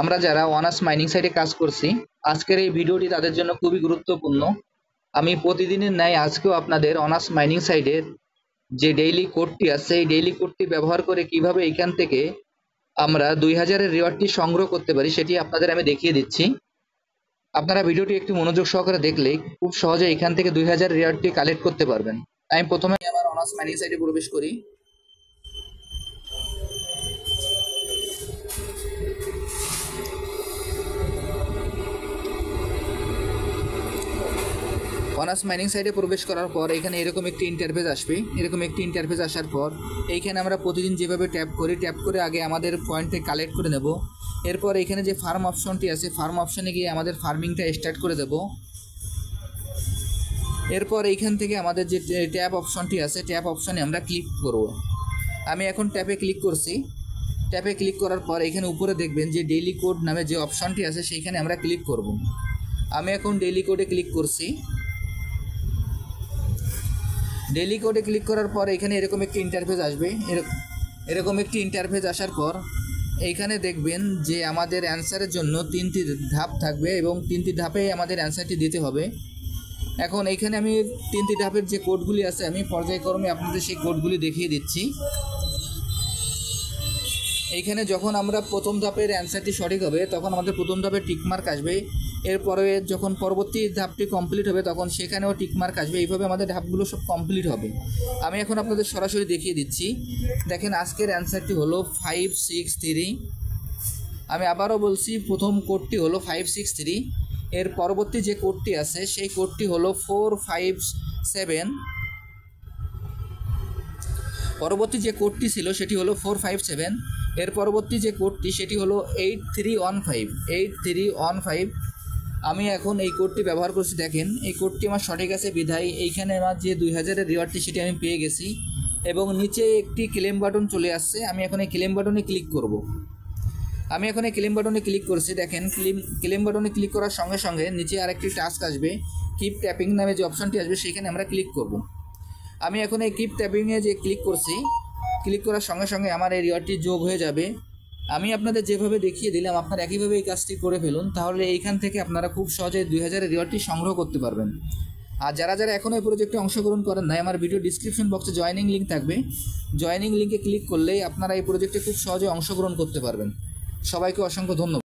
আমরা যারা honours mining সাইটে কাজ করছি, আজকের এই ভিডিওটি তাদের জন্য খুবই গুরুত্বপূর্ণ। আমি প্রতিদিনের ন্যায় আজকেও আপনাদের অনার্স মাইনিং সাইটের যে ডেইলি কোডটি আছে, এই ডেইলি কোডটি ব্যবহার করে কিভাবে এখান থেকে আমরা 2000-এর রিওয়ার্ডটি সংগ্রহ করতে পারি সেটি আপনাদের আমি দেখিয়ে দিচ্ছি। আপনারা ভিডিওটি একটু মনোযোগ সহকারে দেখলে খুব সহজে এখান থেকে 2000 রিওয়ার্ডটি কালেক্ট করতে পারবেন। আমি প্রথমে আমার অনার্স মাইনিং সাইটে প্রবেশ করি। অনার্স মাইনিং সাইটে প্রবেশ করার পর এখানে এরকম একটি ইন্টারফেস আসবে। এরকম একটি ইন্টারফেস আসার পর এইখানে আমরা প্রতিদিন যেভাবে ট্যাপ করে আগে আমাদের পয়েন্টে কালেক্ট করে নেব। এরপর এখানে যে ফার্ম অপশনটি আছে, ফার্ম অপশনে গিয়ে আমাদের ফার্মিংটা স্টার্ট করে দেব। এরপর এইখান থেকে আমাদের যে ট্যাপ অপশনটি আছে, ট্যাপ অপশনে আমরা ক্লিক করব। আমি এখন ট্যাপে ক্লিক করছি। ট্যাপে ক্লিক করার পর এখানে উপরে দেখবেন যে ডেইলি কোড নামে যে অপশনটি আছে সেইখানে আমরা ক্লিক করব। আমি এখন ডেইলি কোডে ক্লিক করছি। ডেইলি কোডে ক্লিক করার পর এখানে এরকম একটি ইন্টারফেস আসবে। এরকম একটি ইন্টারফেস আসার পর এইখানে দেখবেন যে আমাদের অ্যান্সারের জন্য 3টি ধাপ থাকবে এবং 3টি ধাপে আমাদের অ্যান্সারটি দিতে হবে। এখন এইখানে আমি 3টি ধাপের যে কোডগুলি আছে আমি পর্যায়ক্রমে আপনাদের সেই কোডগুলি দেখিয়ে দিচ্ছি। এইখানে যখন আমরা প্রথম ধাপের অ্যান্সারটি সঠিক হবে তখন আমাদের প্রথম ধাপে টিকমার্ক আসবে। এরপরে যখন পরবর্তী ধাপটি কমপ্লিট হবে তখন সেখানেও টিকমার্ক আসবে। এইভাবে আমাদের ধাপগুলো সব কমপ্লিট হবে। আমি এখন আপনাদের সরাসরি দেখিয়ে দিচ্ছি। দেখেন আজকের অ্যান্সারটি হলো 563। আমি আবারও বলছি, প্রথম কোডটি হলো 563। এর পরবর্তী যে কোডটি আছে সেই কোডটি হলো 457। পরবর্তী যে কোডটি ছিল সেটি হলো 457। এর পরবর্তী যে কোডটি সেটি হলো 8315। আমি এখন এই কোডটি ব্যবহার করছি। দেখেন এই কোডটি আমার সঠিক আছে বিধায় এইখানে আমার যে 2000-এর রিওয়ার্ডটি সেটি আমি পেয়ে গেছি এবং নিচে একটি ক্লেম বাটন চলে আসছে। আমি এখন এই ক্লেম বাটনে ক্লিক করব। আমি এখন এই ক্লেম বাটনে ক্লিক করছি। দেখেন ক্লেম বাটনে ক্লিক করার সঙ্গে সঙ্গে নিচে আরেকটি টাস্ক আসবে, কিপ ট্যাপিং নামে যে অপশনটি আসবে সেখানে আমরা ক্লিক করব। আমি এখন এই কিপ ট্যাপিংয়ে যে ক্লিক করছি, ক্লিক করার সঙ্গে সঙ্গে আমার এই রিওয়ার্ডটি যোগ হয়ে যাবে। আমি আপনাদের যেভাবে দেখিয়ে দিলাম আপনারা একইভাবে এই কাজটি করে ফেলুন, তাহলে এইখান থেকে আপনারা খুব সহজে 2000-এর রিওয়ার্ডটি সংগ্রহ করতে পারবেন। আর যারা এখনও এই প্রজেক্টে অংশগ্রহণ করেন নাই, আমার ভিডিও ডিসক্রিপশন বক্সে জয়েনিং লিঙ্ক থাকবে। জয়েনিং লিঙ্কে ক্লিক করলেই আপনারা এই প্রজেক্টে খুব সহজে অংশগ্রহণ করতে পারবেন। সবাইকে অসংখ্য ধন্যবাদ।